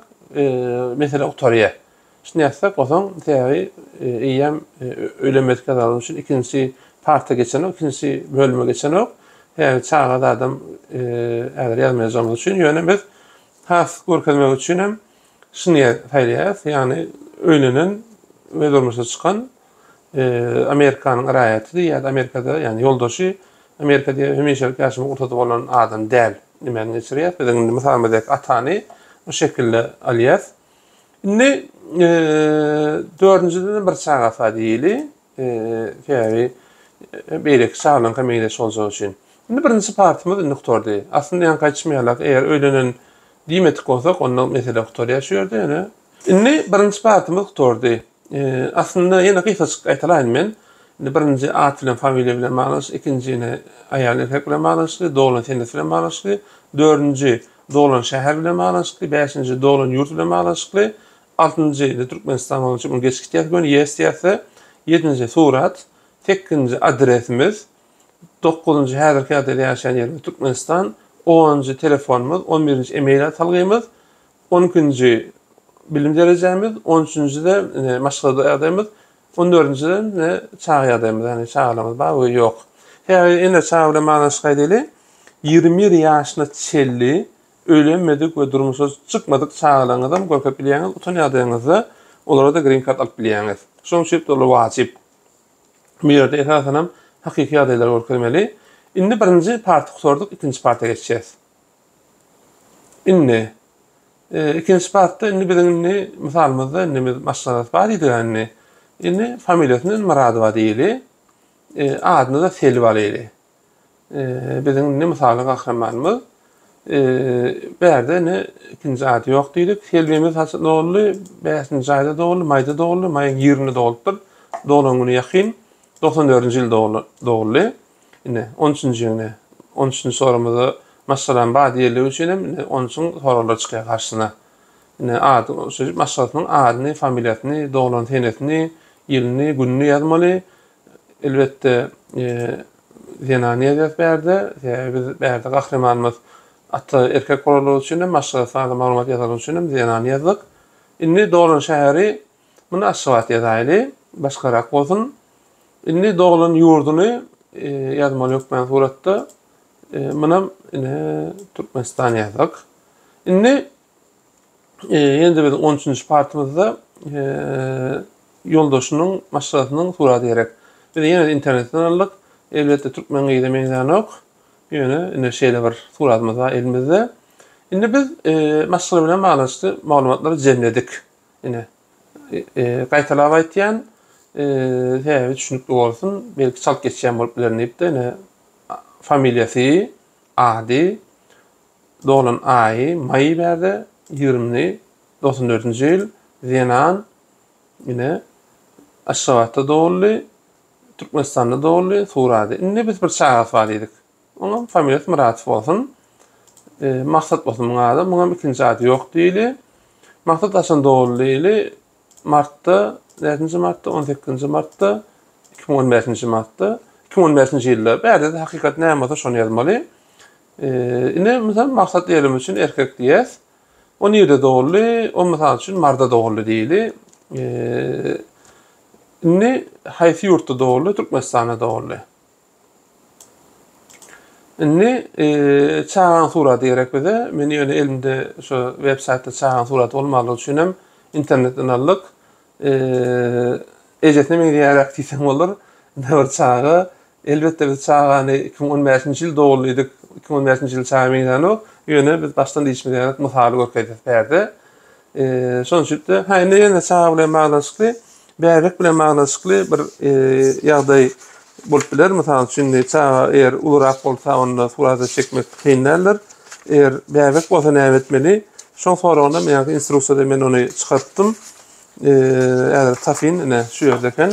mesela oktoriýa. Şunu ýazsak, bolsaň täze eýem öýlenmedik adam üçin ikinci parta geçenok, ikinci bölüme geçenok, yani çağda adam eger ýazmaýajak üçin ýöne biz has görkezmek üçin hem şunu ýaýýas, yani öýlenen we durmuşa çykan Amerikanyň raýaty ýa-da Amerikada ýani ýoldaşy Amerika diye hemişelik yaşamı ortada olan adam değil. Nimen geçiriyor. Bizim misalımızdaki atani o şekilde aliyet. Şimdi dördüncüden bir çağa fadili yani beyrek sağlam kameylesi olacağı için. Şimdi birinci partimiz noktordu. Aslında yan kaçmayarak eğer öğlenen diyemetik olsak ondan mesela noktor yaşıyordu yani. Şimdi birinci partimiz noktordu. Aslında yine kıyfasık aytalayım ben. Birinci at bilen familya bilen mağarası, ikinci yine ayarlı erkek bilen mağarası, doğulan tendet bilen mağarası, dördüncü doğulan şehir bilen mağarası, beşinci doğulan yurt bilen mağarası, altıncı Türkmenistan olan için bunu geçkittiyat gönü yestiyatı, yedinci surat, sekizinci adresimiz, dokuzuncu her kağıda yaşayan yerimiz Türkmenistan, 10. telefonumuz, 11. e-mail atalığımız, 12. bilim derecemiz, 13. de maşgulada adayımız, 14'üncüden ne çağ adayımız, yani çağlamız var, o yok. Yani yine çağla manası kaydıyla 21 yaşına çelli, ölenmedik ve durumsuz çıkmadık çağlayan adam korkup biliyeniz, utanı adayınızı onlara da green card alıp biliyeniz. Sonuçta dolu vacip. Bir yerde esasınım hakiki adaylar korkulmalı. Şimdi birinci parti sorduk, ikinci partiye geçeceğiz. Şimdi ikinci partide şimdi bizim misalımızda maşgulات var idi yani. Şimdi familyasının muradı var deyili. Adını da Selva deyili. Bizim misalı kahramanımız. Berde ikinci adı yok deydik. Selvimiz hasıl doğulu, 5. ayda doğulu, mayda doğulu, mayın 20'de doğuludur. Doğulun günü yakın. 94. yıl doğulu. Yine 13. yıl 13. sorumuzda maşgalan badi yerli için 13. sorular çıkıyor karşısına. Yine adı, maşgalatının adını, familyasını, doğulan tenetini, yılını, gününü yazmalı. Elbette zenaniye yazıp berdi. Biz berdi kahramanımız hatta erkek olarak için maşgalatına da malumat yazalım için zenaniye yazdık. Şimdi doğulan şehri bunu aşavat yazaylı. Başkarak olsun. Şimdi doğulan yurdunu yazmalı yok ben suratta. Buna Türkmenistan yazdık. Şimdi yine de bizim 13. partimizde yoldaşının maşgalatının surat diyerek. Bir de yine de internetten aldık. Elbette Türkmen giyde meydan yok. Yine şeyle var suratımız var elimizde. Şimdi biz maşgalat bilen bağlantılı malumatları cemledik. Yine kaytalava aytyan düşünüklü olsun. Belki çalk geçeceğim olup bilenleyip de yine familyası, adi, doğulan ayı, mayı berdi, 20. 94. yıl, Zenan, yine Aşşavat'ta doğulu, Türkmenistan'da doğulu, Sura'da. Şimdi biz bir çağat var dedik. Onun familyası muratif olsun. Maksat olsun buna da. Buna ikinci adı yok değil. Maksat aşın doğulu değil. Mart'ta, 4. Mart'ta, 18. Mart'ta, 2015. Mart'ta, 2015. yılda. Berde de hakikat ne yapmasa şunu yazmalı. Yine mesela maksat diyelim için erkek diyez. O nerede doğulu, o mesela için Mart'ta doğulu değil. Yine Hayfi yurtta doğulu, Türkmenistan'da doğulu. Yine çağan surat diyerek bize, ben yine elimde şu web sitede çağan surat olmalı düşünüm. İnternetten aldık. Ejetine mi diyerek desem olur. Ne var çağı? Elbette biz çağanı 2015. yıl doğuluyduk. 2015. yıl çağı meydanı. Yine biz baştan değişmeyerek misalı görkeydet verdi. Sonuçta yine çağı bile mağlasıklı, beyrek bile mağlasıklı bir yağday bulup bilir. Mesela şimdi çağı eğer ulurak olsa onu surata çekmek kıyınlarlar. Eğer beyrek olsa ne etmeli? Son sonra onda men instruksiyada men onu çıkarttım. Eğer tafin ne şu yerdeken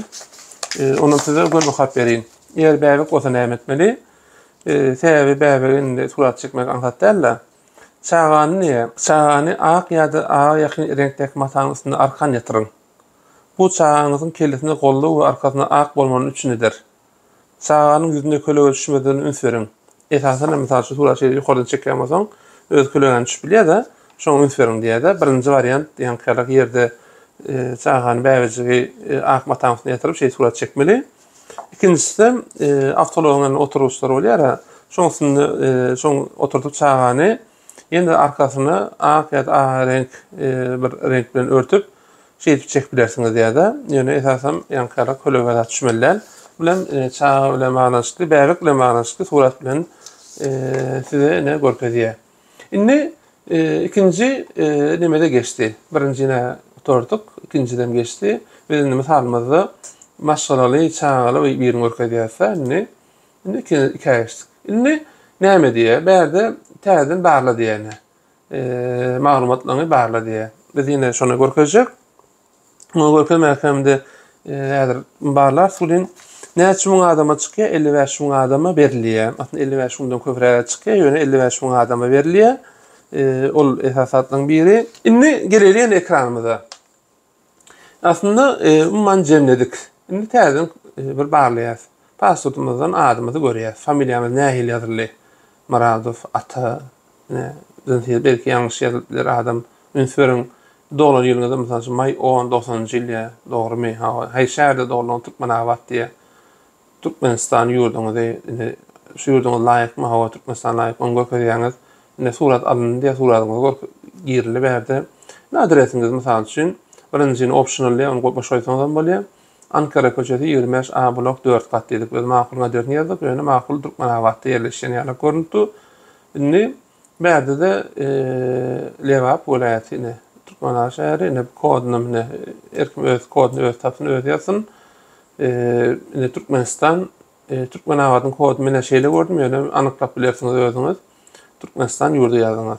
onun size görmek haberin. Eğer beyrek olsa ne etmeli? Sebebi beyreğin surat çekmek anlattırlar. Çağanı niye? Çağanı ak ya da ağa yakın renkteki masanın üstünde arkan yatırın. Bu çağanızın kellesinde kollu ve arkasında ak bolmanın üçünüdür. Çağanın yüzünde köle düşmediğini üns verin. Esasında mesela şu surat şeyi yukarıdan çekemezsen öz köleğen düşüp bile de şunu üns verin diye de birinci varyant yani kıyarak yerde çağanı beyveciği ak masanın üstünde yatırıp şey surat çekmeli. İkincisi de avtoloğun oturuşlar oluyor ya şunu oturtup çağanı yine de arkasını ak ya da ağa renk bir renkle örtüp şey çekip bilersiniz diye de yani esasen yani kıyarak köleğe düşmeliler. bilen çağa bilen manaşykly, bärik bilen manaşykly surat bilen size ne görkezýär. Indi ikinci nemede geçti. Birincine oturduk, ikinciden geçti. Bizim misalımızda maşgalaly, çağaly bir görkezýärse, indi iki geçtik. Indi näme diýe? Bärde täzeden barla diýene. Maglumatlaryny barla diýe. Biz ýene şonu görkezjek. Onu görkezmekde häzir barlar sulin näçe müň adama çykýar? 55 müň adama berilýär. Aslında 55 müňden köpräk çykýar, ýöne 55 müň adama berilýär. Ol esasatlaryň biri. Indi gelýän ekranymyza. Aslında umman jemledik. Indi täzeden bir barlaýar. Pasportumyzdan adymyzy görýär. Familiýamyz nähili ýazyrly. Maradov, ata, belki yanlış ýazypdylar adam. Ünsörüň dolar ýylyňda mesela may 10-90-njy ýyl dogrymy? Hay şäherde dolan Türkmenabat diye. Türkmenistan ýurduňyzy, şu ýurduňa laýykmy? Hawa Türkmenistan laýyk. Onu görkezýäňiz. Surat alındy, suratyňyzy girilip berde. Adresiňiz mesela üçin birinjini optionally onu goýup şoýsaňyz bolýar. Ankara köçesi 25A blok 4 kat dedik. Biz makul adresini yazdık. Ýöne makul Türkmenabatda ýerleşen ýerler görüntü. Indi berde de Lewap welaýatyny Türkmenabat şäheri koduny erkim öz koduny öz tapyny öz ýazsyn. Türkmenistan Türkmenabatyň koduny mene şeýle gördüm. Ýöne anyklap bilersiňiz özüňiz. Türkmenistan ýurdu ýazyňyz.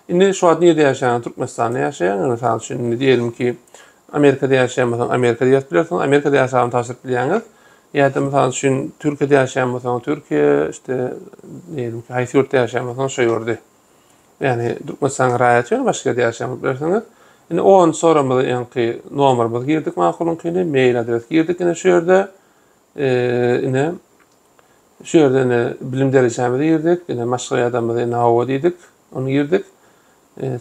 Indi şu an ýerde ýaşaýan Türkmenistanda ýaşaýan, mesela şimdi diyelim ki Amerika'da ýaşaýan, Amerika'da ýaşaýan, Amerika'da ýaşaýan taşryp bilýäňiz. Ýa-da mesela şu Türkiýede ýaşaýan, Türkiýe işte diyelim ki haýsy ýurtda ýaşaýan şo ýurdy. Yani Türkmenistan raýaty başga ýerde ýaşaýan bilýärsiňiz. Indi on soramyzy ýa-ni nomerimizi girdik makulunkine, mail adres girdik ine şu ýerde. Ine şu ýerde bilim derejemizi girdik, ine maşgul adamyzy nawa diýdik, onu girdik.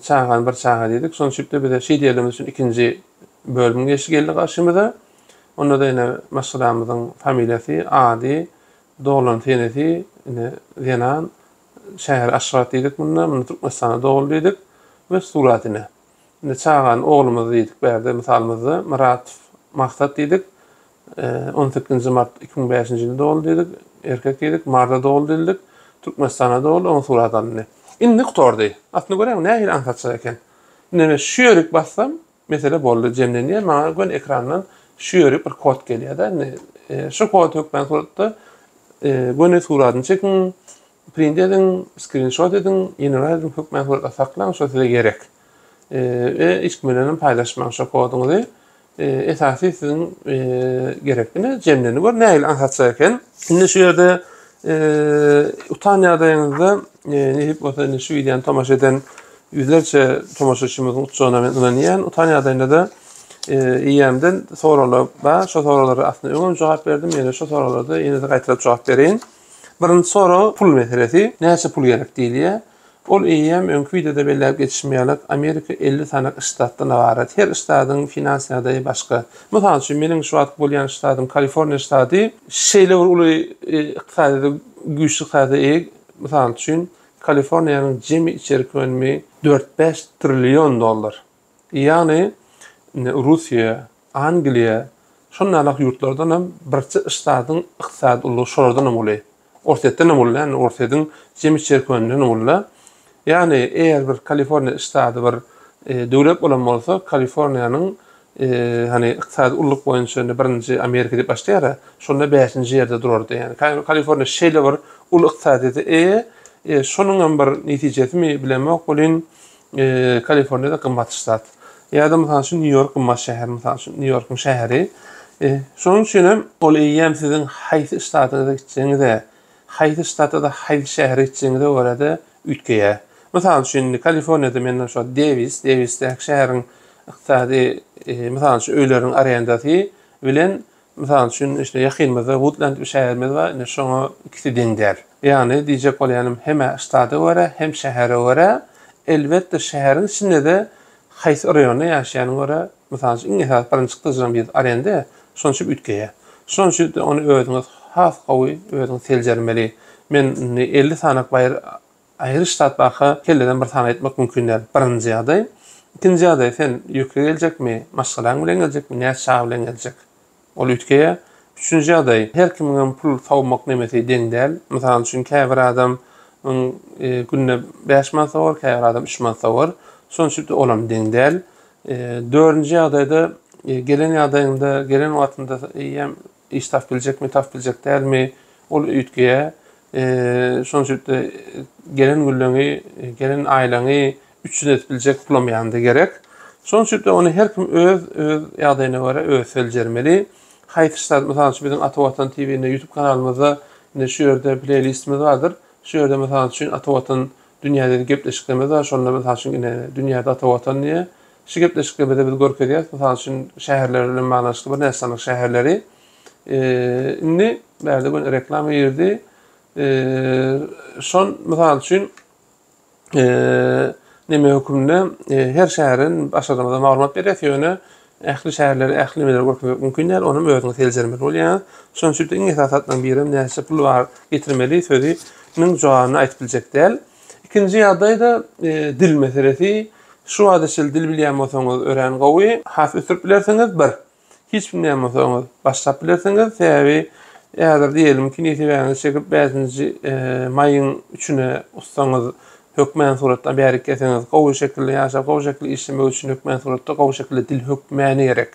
Çağan bir çağa dedik. Son şüpte bir de şey diyelim için ikinci bölümün geçti geldi karşımıza. Onda da yine maşgalamızın familyası adi, doğulan tenesi, yine Zenan, şehir aşiret dedik bunu Türkmenistan'a doğulu dedik ve suratine. Yine çağan oğlumuzu dedik, berde misalımızı Murat Maksat dedik. 18. Mart 2005. yılda doğulu dedik, erkek dedik, Mart'ta doğulu dedik, Türkmenistan'a doğulu, onun suratını. Indi qutordy. Aslında göreň nähili anlatsa eken. Indi şu ýörük bassam, mesele boldy jemlenýär, maňa gön ekrandan şu ýörük bir kod gelýär-de. Şu kod hökmen suratda gön suratyny çekin, print edin, screenshot edin, ýene hökmen suratda saklaň, şo size gerek. Hiç kim bilen paýlaşmaň şu koduňyzy. Esasy sizin gerekli jemleni gör nähili anlatsa eken. Indi şu ýerde utanýardaýyňyzda nehip bolsa şu videoni tamaşa eden yüzlerce tomaşaçymyzyň utjağına inanýan utanýardaýynda da ýemden soralar bar. Şo soralara aslında öňe jogap berdim. Ýene şo soralarda ýene-de gaýtaryp jogap bereýin. Birinji soru pul meselesi. Näçe pul gerek diýilýär? Ol ýem öňkü videoda belläp geçişmeýärlik. Amerika 50 tane ştatdan ibaret. Her ştatyň finansiýady başga. Mesela şu meniň şu wagt bolýan ştatym Kaliforniýa ştaty şeýle uly ykdysady güýçli ykdysady. Mesela şu Kaliforniýanyň jemi içerik önemi 4-5 trilyon dolar. Yani Rusiýa, Angliýa, şonlarlyk ýurtlardan hem birçi ştatyň ykdysady uly şolardan hem uly. Ortadan hem uly, yani ortadan jemi içerik önemi hem uly. Yani eğer bir Kaliforniýa ştaty bir döwlet bolan bolsa, Kaliforniýanyň hani ykdysady ulyk boýunça birinji Amerika diýip başlaýar, şonda 5-nji ýerde durardy. Yani Kaliforniýa şeýle bir uly ykdysady şonuň bir netijesimi bilemek bolyn Kaliforniýada gymmat ştat. Ýa-da mesela şu New York gymmat şäher, mesela şu New Yorkyň şäheri. Şonuň üçin ol ýem siziň haýsy ştatyňyza gitseňiz, haýsy ştatda haýsy şähere gitseňiz görede ütkeýär. Mesela şu Kaliforniýada menden şu Davis'te şäheriň ykdysady mesela şu öýleriň arendasy bilen mesela şu işte ýakynmyzda Woodland bir şäherimiz bar, ine şoňa ikisi deňdär. Yani diýjek bolýanym hem ştaty görä, hem şähere görä, elbetde şäherin içinde de haýsy raýonda ýaşaýanyna görä, mesela iňe birinji çykdyjyň bir arenda, şoň üçin ütkeýär. Şoň üçin onu öýdüňiz has gowy, öýdüňiz seljermeli. Men 50 sanak bayır aýry ştat baha kelleden bir tane etmek mümkindir. Birinji ýagdaý. İkinji ýagdaý sen ýökle geljekmi, maşgalaň bilen geljekmi, näçe şaha bilen geljek. Ol ütkeýär. Üçüncü aday, her kimin pul tawmak nemesi deňdäl. Mesela üçin käbir adam günne 5 man sawar, käbir adam 3 man sawar. Sonuçta olam deňdäl. Dördüncü adayda gelen adayında, gelen wagtynda hem iş tap biljekmi, tap biljek dälmi? Ol ütgeye sonuçta gelen güllüňi, gelen aýlaňy üçüne biljek bulamaýanda gerek. Sonuçta onu her kim öz ýagdaýyna göre öz seljermeli. Haýtyslar, mesela bizim Atawatan TV'nin YouTube kanalımızda şu ýerde playlistimiz vardır. Şu ýerde mesela üçün Atawatan dünýäde gepleşiklerimiz var. Şonda mesela üçün dünýäde Atawatan diýe. Şu gepleşiklerimizi biz görkezýäs. Mesela üçün şäherler bilen magnaşyk bir näsanyk şäherleri. Inni berde bu reklam ýerdi. Son mesela üçün neme hökümde her şäherin başladığında maglumat berýär ýöne ähli şäherleri, ähli nimeler görmek mümkin däl, onuň özüne teljermeli bolýar. Sonuçta iň esasatdan biri näse pul bar getirmeli sözüniň jogabyny aýtyp biljek däl. İkinji ýagdaýda dil meselesi. Şu adysy dil bilýän bolsaňyz ören gowy, has üstürip bilersiňiz bir. Hiç bilmeýän bolsaňyz başlap bilersiňiz. Sebäbi eger diýelim ki netiwäňiz çekip bäzinji maýyň üçüne ustaňyz hökmän suratda bäri keseňiz, gowy şekilde ýaşap, gowy şekilde işlemek üçin hökmän suratda gowy şekilde dil hökmäni gerek.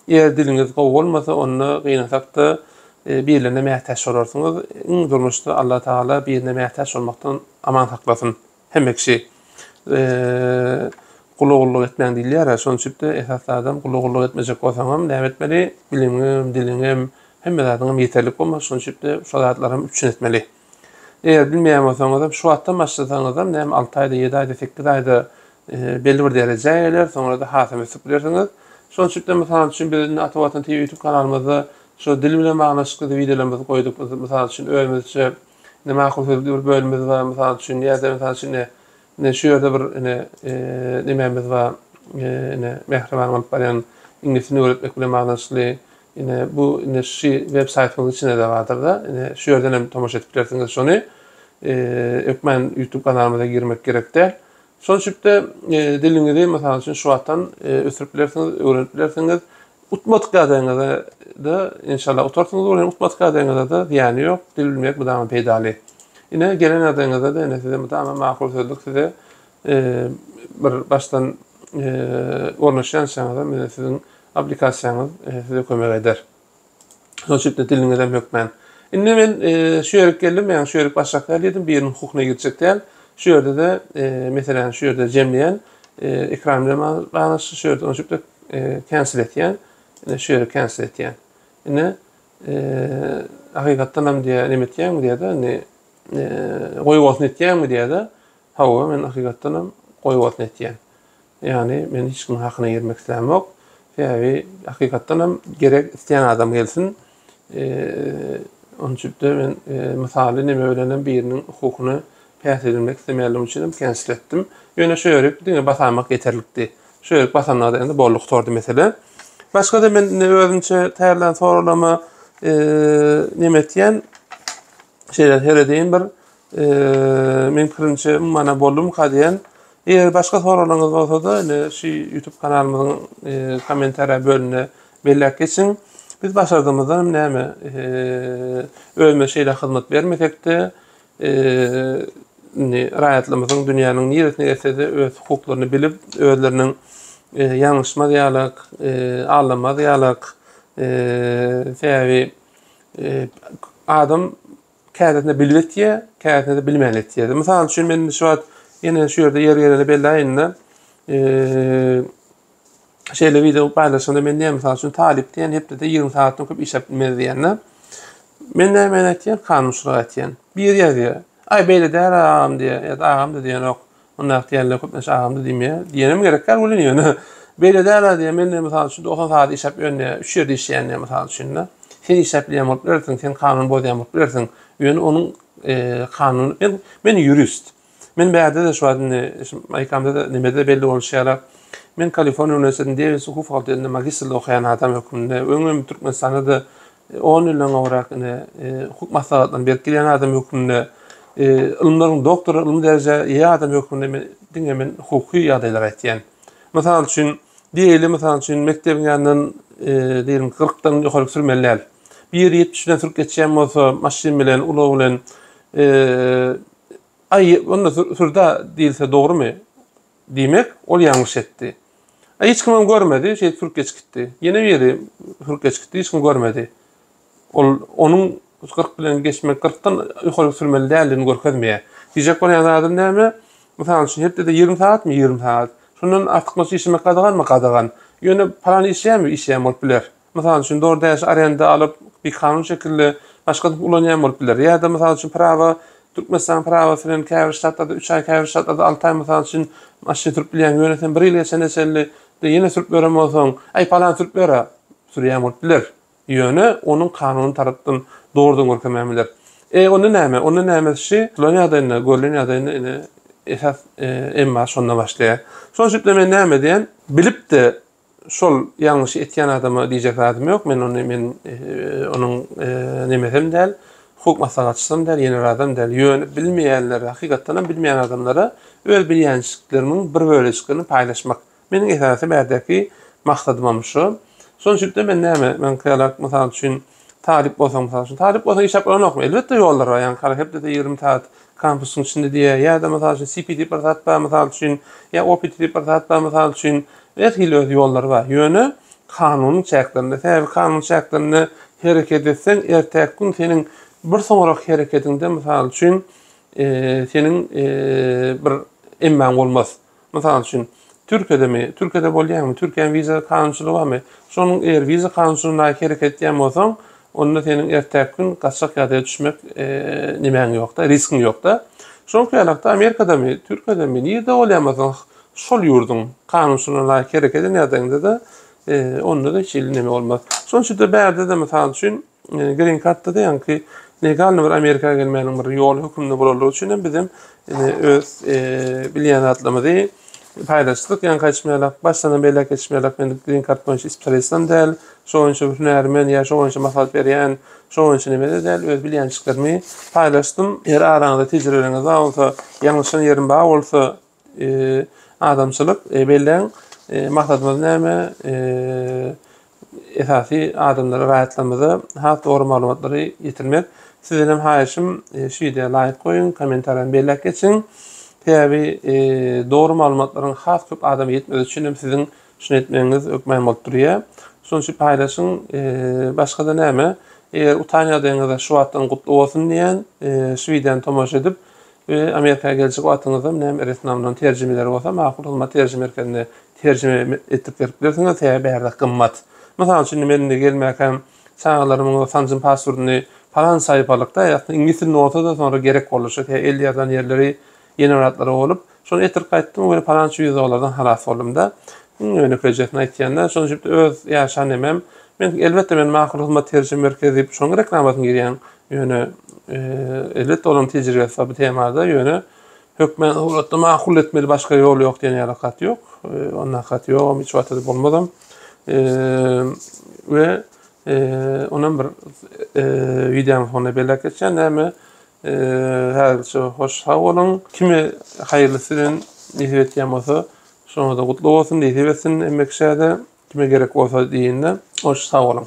Eger diliňiz gowy bolmasa, onu gynasakda birlerine mähtäç bolarsyňyz. Durmuşda Allah Taala birine mähtäç bolmakdan aman saklasyn. Hemmekşi gulu etmän diýilýär. Sonuçta esas adam gulu etmejek bolsaňam näme etmeli? Biliňim, diliňim, hemme zadyňam ýeterlik bolmaly. Sonuçta şu zatlarym üçin etmeli. Eger bilmeýän bolsaňyz, şu wagtdan başlasaňyz, näme 6 aýda, 7 aýda, 8 aýda belli bir derejä geler, soňra da hasam etip bilersiňiz. Sonuçta mesela üçün bizim Atawatan TV YouTube kanalymyzda şu dil bilen magnaşyk videolarymyzy goýduk. Mesela üçün öýümizçe näme makul bir bölümimiz var. Mesela üçün ýerde mesela üçün şu ýerde bir nememiz var. Mehriban bolup barýan ingilisini öğretmek bilen magnaşyk. Bu şu web saytymyň içinde de vardır da. Şu ýerden hem tomaşa etip bilersiňiz şonu. Ökmen YouTube kanalymyza girmek gerek däl. Sonuçta diliňizi mesela şu wagtdan ösürip bilersiňiz, öwrenip bilersiňiz. Utmatyk ýagdaýynda da inşallah otursaňyz bolar, utmatyk ýagdaýynda da ýani ýok. Dil bilmek bu da peýdali. Gelen ýagdaýynda da size tamam makul sözlük size bir baştan ornaşan şeňde sizin aplikasiýanyňyz size kömek eder. Sonuçta diliňizi hökmän. Indi men şu ýere geldim, ýa-ni şu ýere başlaklar dedim, biriniň hukukyna girjek däl. Şu ýerde de meselem şu ýerde jemleýän ekranlama bagnaşy şu ýerde sonuçta cancel etýän. Şu ýere cancel etýän. Hakykatdan hem diýe neme etýän diýe-de, goýup etýän diýe-de. Hawa men hakykatdan hem goýup etýän. Ýani men hiç kimin hakyna girmek islämok. Sebäbi hakykatdan hem gerek isleýän adam gelsin. Onun üçin men misaly neme öğrenen biriniň hukukyny päs edilmek islemeýärligim üçin cancel etdim. Ýöne şu ýere diňe basamak ýeterlikdi. Şu ýere basanlarda endi bolluk tordy mesele. Başga da men özümçe täýärlän soralama neme etýän şeyler her edeyim bir men pirinçe mana boldum kadýan. Eger başga soralaryňyz bolsa da şu YouTube kanalymyzyň kommentariýa bölümine bellek geçin. Biz başardığımızdan näme ölme şeyle hyzmat bermekde raýatlymyzyň dünýäniň niýetine etse de öz hukuklaryny bilip özleriniň ýangyşma diýalyk, alama diýalyk sebäbi adam käzetine bilmetýär, käzetine de bilmeýär. Mesela üçin men şu wagt ýene şu ýerde ýer-ýerine belläýinle şeyle video paylaşımda men näme mesela üçün talip diýen hepde de 20 saat okup iş yapmaz diýenler. Men näme etýän? Kanunçylyk etýän. Bir ýazýar. Ay beýle däram diýe, ýa-da agam da diýen ok. Onda diýenler köp näçe agam da diýmeýär. Diýenem gerekler bolanýar. Beýle däram diýe men mesela şu 90 saat iş ýönne, 3 ýerde işleýän mesela üçin. Sen iş ýapýan bolup bilirsiň, sen kanun bozaýan bolup bilirsiň. Ýöne onuň kanun men jurist. Men bäde de şu wagt Amerikada da nimede belli bolýar. Men Kaliforniya Üniversitesi'nde Davis hukuk fakültesinde magisterlik okuyan adam hükümünde. Öňüm Türkmenistan'da da 10 ýyldan gowrak hukuk maslahatlaryny berip gelýän adam hükümünde. Ilmlaryň doktora, ilmi derejä adam hükümünde diňe men hukuky ýagdaýlar etýän. Mesela üçün diýelim, mesela üçün mektebiň ýanyndan diýelim 40-dan ýokary sürmelär. 1.70'den sürüp geçýän bolsa, maşyn bilen, ulag bilen onda sürda diýilse dogrymy diýmek, ol ýalňyş etdi. Hiç kim görmedi, sürüp geçipdi. Ýene biri sürüp geçipdi, hiç kim görmedi. Onun 40 bilen geçmek 40'tan ýokary sürmeli däldigini görkezmeýär. Diýjek bolan adam näme? Mesela üçün hepde de 20 saat mi 20 saat. Şundan artykmasy işime kadagan. Ýöne palan işleýärmi bolup biler. Mesela üçün dörde arenda alyp bir kanun şekilde başga ulanýan bolup biler. Ýa-da mesela üçün prawa Türkmenistan prawa filan käbir ştatlarda 3 ay käbir ştatlarda 6 ay mesela üçün maşyn sürüp bilýän ýöneten 1 ýyl geçenselli de ýene sürüp berem bolsaň, ay palan sürüp bere sürýän bolup biler. Ýöne onun kanuny tarapdan doğrudan görkezmämiler. Onu näme? Onu nämesi filan ýagdaýynda, görülen ýagdaýynda esas emma şonda başlaýar. Son sütleme näme diýen, bilip de şol ýalňyş etýän adamy diýjek adam ýok. Men onuň nemesem däl, hukuk maslahatçysym däl, ýene adam däl. Ýöne bilmeýänler, hakykatdan bilmeýän adamlara öz bilýänçlikleriniň bir bölüşigini paýlaşmak. Meniň esasy bärdäki maksadym şu. Son sütleme näme? Men kylak mesela üçin talip bolsaň iş yapmadan okma. Elbetde ýollar bar. Ýani hepde de 20 saat kampusyň içinde diýe, ýa-da mesela CPT departman bar, mesela üçin, ýa OPT departman bar, mesela üçin her hil ýollar bar. Ýöne kanunyň çäklerinde, kanun çäklerinde hereket etsen, ertäk gün seniň bir soňrak hereketinde mesela üçin seniň bir emman bolmaz. Mesela üçin Türkiýede bolýarmy? Türkiýanyň viza kanunçylygy barmy? Şonuň eger viza kanunçylygyna hereket etýän bolsaň, onda seniň ertäk gün gaçak ýerde düşmek nimäň ýokda, riskin ýokda. Şoň kylakda Amerikadamy, Türkiýedämi, niýede bolýarmasaň, şol ýurdun kanunçylygyna hereket edýände de onda da hiç neme bolmaz. Sonuçta bäde de mesela üçin green card'da da ýanky legal bir Amerikaga gelmäniň bir ýol hökümde bolary üçin bizim öz bilýän atlamady paylaşdyk. Ýani kaçmaýalak, başdan beri geçmeýälak, men green card boýunça spesialistam däl, şoňça hünärmen ýa şoňça maslahat berýän, şoňça nimede däl öz bilýänçliklerimi paylaşdym. Eger araňyzda tejribeleriňiz bolsa, ýalňyşyň ýerim bar bolsa, adamçylyk belläň maksadymyz näme? Esasy adamlara rahatlamada hat dogry maglumatlary ýetirmek. Sizden hem haýyşym şu ýerde laýyk goýun, kommentarlaryny belläp geçin. Tabi doğru maglumatlaryň has köp adam ýetmesi üçin sizin şunu etmeňiz ökmen bolup durýar. Şonu paýlaşyň. Başga da näme? Eger utanýadyňyzda şu wagtdan gutly bolsun diýen şu videony tomoşa edip Amerikaga geljek wagtyňyzda näme resmamdan terjimeleri bolsa, makul hyzmat terjime merkezinde terjime etip berip bersiňiz, bärde gymmat. Mesela şimdi men de gelmäkem çağlarymyň sancym passworduny falan saýpalykda ýa-da ingilis dilinde olsa da sonra gerek boluşy, 50 ýerden ýerleri ýene rahatlary bolup, şonu etir gaýtdym, öňe palançy ýüzlerden halas boldum da. Öňe projektini aýtýanda, şonu şimdi öz ýaşan emem. Men elbetde men makul hyzmat terjime merkezi diýip şoňa reklamasyny girýän. Ýöne elbetde olan tejribesi bu temada ýöne hökmen ulatda makul etmeli, başga ýol ýok diýen ýarakat ýok. Ondan hat ýok, hiç wagtda bolmadym. Ve onun bir videom sonuna belirtmek için näme her şey hoş sağ olun. Kimi hayırlısının nispet ýamasa şonu da gutlu bolsun diýip etsin emekşäde kime gerek bolsa diýende hoş sağ olun.